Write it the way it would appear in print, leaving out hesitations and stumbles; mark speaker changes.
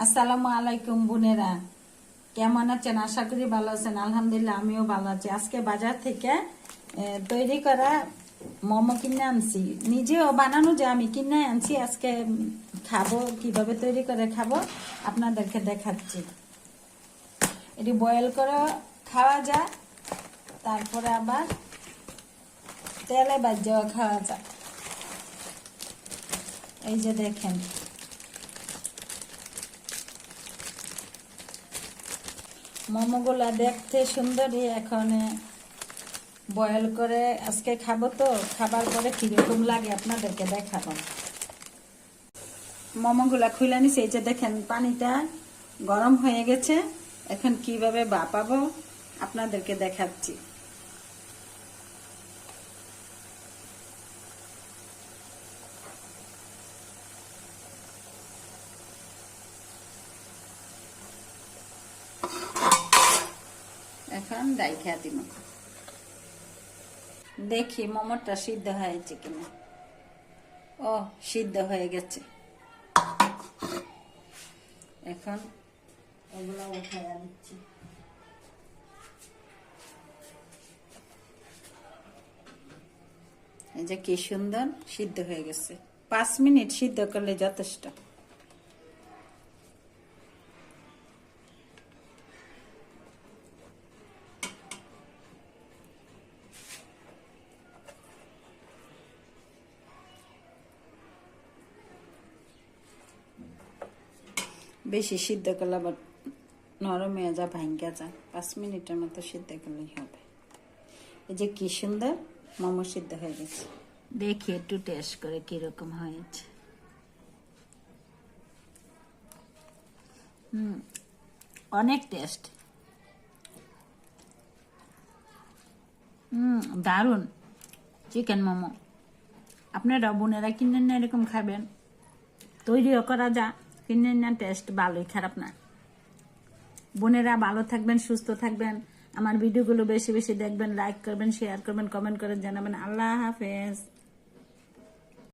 Speaker 1: আসসালামু আলাইকুম বোনেরা, কেমন আছেন? আশা করি ভালো আছেন। আলহামদুলিল্লাহ আমিও ভালো আছি। আজকে বাজার থেকে তৈরি করা মোমো কিনে আনছি, নিজেও বানানো যে আমি কিনে আনছি। আজকে খাবো, কিভাবে তৈরি করে খাবো আপনাদেরকে দেখাচ্ছি। এটি বয়েল করে খাওয়া যায়, তারপরে আবার তেলে ভাজাও খাওয়া যায়। এই যে দেখেন, মোমোগুলা দেখতে সুন্দরই। এখন বয়েল করে আজকে খাবো, তো খাবার পরে কিরকম লাগে আপনাদেরকে দেখাবো। মোমোগুলা খুলে নিছি। এই যে দেখেন, পানিটা গরম হয়ে গেছে। এখন কিভাবে ভাপাবো আপনাদেরকে দেখাচ্ছি। এখন রাইখা দিব, দেখি মোমোটা সিদ্ধ হয়েছে কিনা। ও, সিদ্ধ হয়ে গেছে। এখন ওগুলো উঠাইয়া নিচ্ছি। এই যে কি সুন্দর সিদ্ধ হয়ে গেছে। 5 মিনিট সিদ্ধ করলে যথেষ্ট। বেশি সিদ্ধ করলে আবার নরম হয়ে যা, ভাঙ্গা যায়। 5 মিনিটের মতো সিদ্ধ করলেই হবে। এই যে কি সুন্দর মোমো সিদ্ধ হয়ে গেছে। দেখি একটু টেস্ট করে কিরকম হয়েছে। অনেক টেস্ট। দারুণ চিকেন মোমো। আপনারা বোনেরা কিনে না এরকম খাবেন, তৈরিও করা যা, কিনে না। টেস্ট ভালোই, খারাপ না। বোনেরা ভালো থাকবেন, সুস্থ থাকবেন। আমার ভিডিওগুলো বেশি বেশি দেখবেন, লাইক করবেন, শেয়ার করবেন, কমেন্ট করে জানাবেন। আল্লাহ হাফেজ।